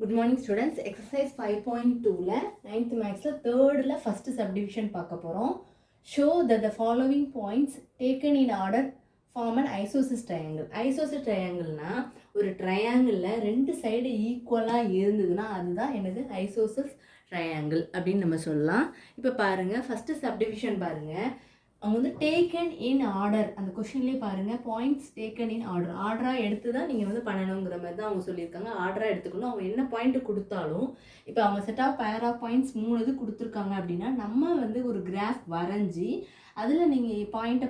Good morning students. Exercise 5.2ல 9th maxல 3rd first subdivision பார்க்க போறோம். Show that the following points taken in order form an isosceles triangle. Isosceles triangleனா ஒரு triangleல ரெண்டு side ஈக்குவலா இருந்ததுன்னா அதுதான் என்னது isosceles triangle அப்படின்னு நம்ம சொல்லலாம். இப்போ பாருங்க first subdivision பாருங்க. அவங்க வந்து டேக்கன் இன் ஆர்டர் அந்த கொஷின்லேயே பாருங்கள் பாயிண்ட்ஸ் டேக்கன் இன் ஆர்டர் ஆர்டராக எடுத்து தான் நீங்கள் வந்து பண்ணணுங்கிற மாதிரி தான் அவங்க சொல்லியிருக்காங்க. ஆர்டராக எடுத்துக்கணும். அவங்க என்ன பாயிண்ட்டு கொடுத்தாலும் இப்போ அவங்க set of pair of points 3 இது கொடுத்துருக்காங்க அப்படின்னா நம்ம வந்து ஒரு கிராஃப் வரைஞ்சி அதில் நீங்கள் பாயிண்ட்டை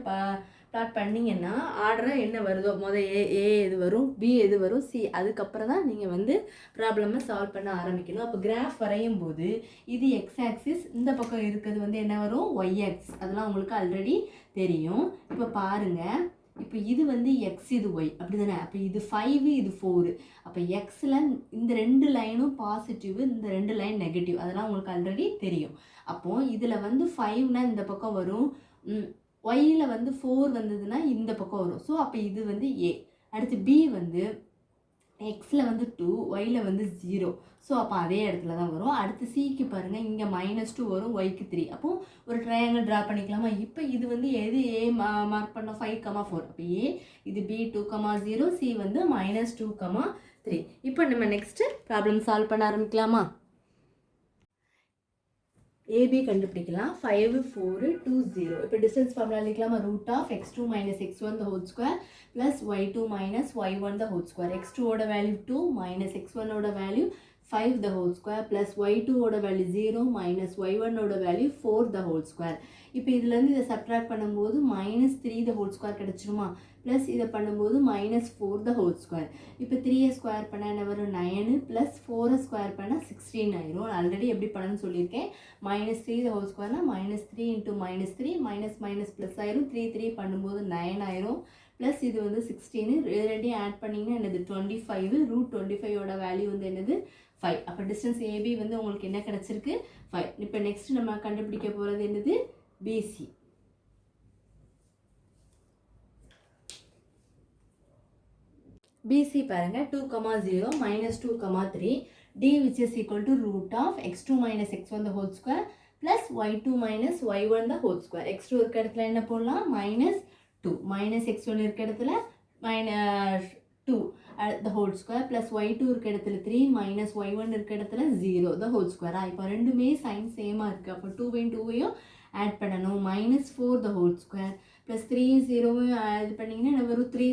பிளாட் பண்ணிங்கன்னா ஆர்டராக என்ன வருதோ ஏ எது வரும், பி எது வரும், சி அதுக்கப்புறம் தான் நீங்கள் வந்து ப்ராப்ளமை சால்வ் பண்ண ஆரம்பிக்கணும். அப்போ கிராஃப் வரையும் போது இது எக்ஸ் ஆக்சிஸ், இந்த பக்கம் இருக்கிறது வந்து என்ன வரும், ஒய் ஆக்சிஸ். அதெல்லாம் உங்களுக்கு ஆல்ரெடி தெரியும். இப்போ பாருங்கள், இப்போ இது வந்து எக்ஸ் இது ஒய் அப்படி தானே. அப்போ இது 5 இது 4. அப்போ எக்ஸில் இந்த ரெண்டு லைனும் பாசிட்டிவ், இந்த ரெண்டு லைன் நெகட்டிவ், அதெல்லாம் உங்களுக்கு ஆல்ரெடி தெரியும். அப்போது இதில் வந்து 5னா இந்த பக்கம் வரும், ஒய்யில் வந்து 4 வந்ததுன்னா இந்த பக்கம் வரும். ஸோ அப்போ இது வந்து ஏ. அடுத்து பி வந்து எக்ஸில் வந்து 2, ஒய்யில் வந்து 0. ஸோ அப்போ அதே இடத்துல தான் வரும். அடுத்து சிக்கு பாருங்கள், இங்கே -2 வரும், ஒய்க்கு 3. அப்போது ஒரு ட்ரையாங்கிள் ட்ரா பண்ணிக்கலாமா? இப்போ இது வந்து எது ஏ மார்க் பண்ணோம், 5,4. அப்போ ஏ, இது பி 2,0, சி வந்து -2,3. இப்போ நம்ம நெக்ஸ்ட்டு ப்ராப்ளம் சால்வ் பண்ண ஆரம்பிக்கலாமா? ஏபி கண்டுபிடிக்கலாம். 5, 4, 2, 0. இப்போ distance formula எழுதிக்கலாமா? √(x2 - x1) + y2 - y1 x2 ஓட வேல்யூ 2 -x1 ஓட வேல்யூ 5 + y2 ஓட வேல்யூ 0 -y1 ஓட வேல்யூ 4 இப்போ இதுலேருந்து இதை சப்ட்ராக்ட் பண்ணும்போது -3 கிடச்சிருமா? ப்ளஸ் இதை பண்ணும்போது -4 இப்போ 3 ஸ்கொயர் பண்ணால் என்ன வரும், 9 + 4 ஸ்கொயர் பண்ணால் 16 ஆயிரும். ஆல்ரெடி எப்படி பண்ணணும்னு சொல்லியிருக்கேன். -3 -3 × -3 ப்ளஸ் ஆயிரும். 3 பண்ணும்போது 9 ஆயிரும். ப்ளஸ் இது வந்து 16, ரெண்டையும் ஆட் பண்ணிங்கன்னா என்னது 25. √25 வேல்யூ வந்து என்னது 5. அப்போ டிஸ்டன்ஸ் ஏபி வந்து உங்களுக்கு என்ன கிடச்சிருக்கு, 5. இப்போ நெக்ஸ்ட் நம்ம கண்டுபிடிக்க போகிறது என்னது, பிசி. BC பாருங்க 2,0 -2,3 D which is equal to √(x2 - x1) + y2 - y1 x2 இருக்க இடத்துல என்ன போடலாம், -2 -x1 இருக்க இடத்துல -2 + y2 இருக்க இடத்துல 3 -y1 இருக்க இடத்துல 0 இப்போ ரெண்டுமே சைன் சேமாக இருக்குது. அப்போ 2 2 ஆட் பண்ணணும். -4 ப்ளஸ் 3 0 இது பண்ணிங்கன்னா என்ன வரும், 3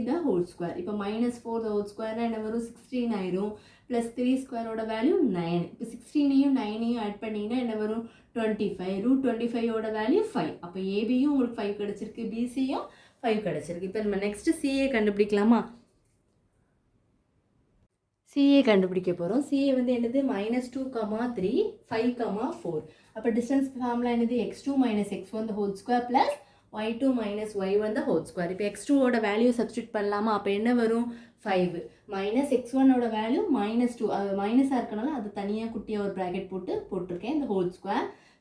இப்போ -4 என்ன வரும், 16 ஆயிரும். ப்ளஸ் 3 ஸ்கொயரோட வேல்யூ 9. இப்போ 16ஐயும் 9ஐயும் ஆட் பண்ணிங்கன்னா என்ன வரும், 25. √25 வேல்யூ 5. அப்போ ஏபியும் உங்களுக்கு 5 கிடச்சிருக்கு, பிசியும் 5 கிடச்சிருக்கு. இப்போ நம்ம நெக்ஸ்ட்டு சிஏ கண்டுபிடிக்கலாமா? சிஏ கண்டுபிடிக்க போகிறோம். சிஏ வந்து என்னது, -2,3 5,4. அப்போ டிஸ்டன்ஸ் ஃபார்முலா என்னது, x2 - x1 + y2 - y1 இப்போ x2ஓட வேல்யூ சப்ஸ்டியூட் பண்ணலாமா? அப்போ என்ன வரும், 5 -x1ஓட வேல்யூ -2, அது மைனஸாக இருக்கனால அது தனியாக குட்டியாக ஒரு ப்ராக்கெட் போட்டிருக்கேன், இந்த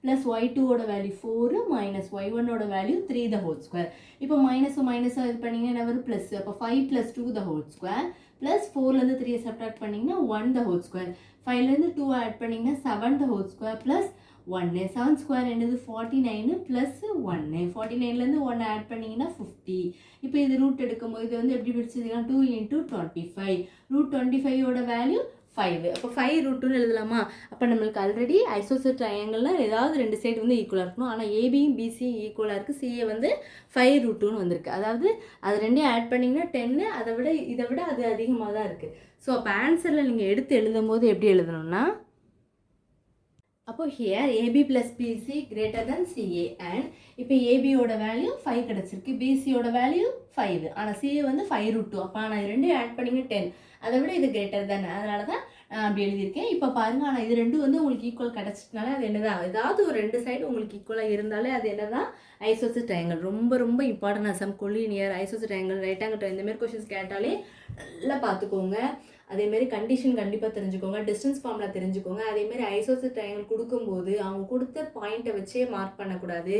ப்ளஸ் y2ஓட வேல்யூ 4 -y1ஓட வேல்யூ 3 இப்போ மைனஸாக இது பண்ணிங்கன்னா என்ன வரும், ப்ளஸ். அப்போ 5 + 2 ப்ளஸ் 4லேருந்து 3 சப்ட்ராக்ட் பண்ணிங்கன்னா 1 5லேருந்து 2 ஆட் பண்ணிங்கன்னா 7 ப்ளஸ் 1 7 என்னது 49 ப்ளஸ் 1 49லேருந்து 1 ஆட் பண்ணிங்கன்னா 50. இப்போ இது ரூட் எடுக்கும்போது இது வந்து எப்படி பிடிச்சதுக்கலாம், 2 × 25 √25ஓட வேல்யூ 5. அப்போ 5 √2 எழுதலாமா? அப்போ நம்மளுக்கு ஆல்ரெடி ஐசோசெல் ட்ரையாங்கிளில் ஏதாவது ரெண்டு சைடு வந்து ஈக்குவலாக இருக்கணும். ஆனால் ஏபியும் பிசியும் ஈக்குவலாக இருக்குது. சிஏ வந்து 5 √2 வந்திருக்கு. அதாவது அது ரெண்டையும் ஆட் பண்ணிங்கன்னா 10, இதை விட அது அதிகமாக தான் இருக்குது. ஸோ அப்போ ஆன்சரில் நீங்கள் எடுத்து எழுதும் போது எப்படி எழுதணும்னா, அப்போ here AB plus BC greater than CA and இப்போ ஏபியோட வேல்யூ 5 கிடச்சிருக்கு, பிசியோட வேல்யூ 5. ஆனால் சிஏ வந்து 5 √2. அப்போ நான் ரெண்டையும் ஆட் பண்ணிங்க 10, அதை விட இது கிரேட்டர் தென், அதனால தான் அப்படி எழுதியிருக்கேன். இப்போ பாருங்கள், ஆனால் இது ரெண்டும் வந்து உங்களுக்கு ஈக்குவல் கிடச்சிட்டனால அது என்னதான், ஏதாவது ஒரு ரெண்டு சைடு உங்களுக்கு ஈக்குவலாக இருந்தாலே அது என்னதான் ஐசோசெல் ட்ரையாங்கிள். ரொம்ப ரொம்ப important. Some collinear isosceles triangle right angle இந்தமாரி கொஷின்ஸ் கேட்டாலே நல்லா பார்த்துக்கோங்க. அதேமாரி கண்டிஷன் கண்டிப்பாக தெரிஞ்சுக்கோங்க, டிஸ்டன்ஸ் ஃபார்முலா தெரிஞ்சுக்கோங்க. அதேமாரி ஐசோசெல்ஸ் ட்ரையாங்கிள் கொடுக்கும்போது அவங்க கொடுத்த பாயிண்ட்டை வச்சே மார்க் பண்ணக்கூடாது,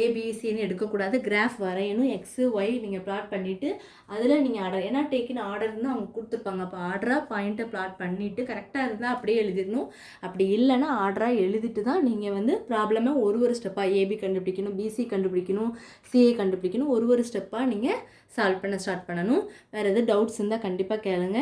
ஏபிசின்னு எடுக்கக்கூடாது, கிராஃப் வரையணும், எக்ஸு ஒய் நீங்கள் ப்ளாட் பண்ணிவிட்டு அதில் நீங்கள் ஆர்டர் ஏன்னா டேக்கின் ஆர்டர்னு அவங்க கொடுத்துருப்பாங்க. அப்போ ஆர்டராக பாயிண்ட்டை ப்ளாட் பண்ணிவிட்டு கரெக்டாக இருந்தால் அப்படியே எழுதிடணும். அப்படி இல்லைன்னா ஆர்டராக எழுதிட்டு தான் நீங்கள் வந்து ப்ராப்ளமை ஒரு ஸ்டெப்பாக ஏபி கண்டுபிடிக்கணும், பிசி கண்டுபிடிக்கணும், சிஏ கண்டுபிடிக்கணும், ஒரு ஸ்டெப்பாக நீங்கள் சால்வ் பண்ண ஸ்டார்ட் பண்ணணும். வேறு எதுவும் டவுட்ஸ் இருந்தால் கண்டிப்பாக கேளுங்க.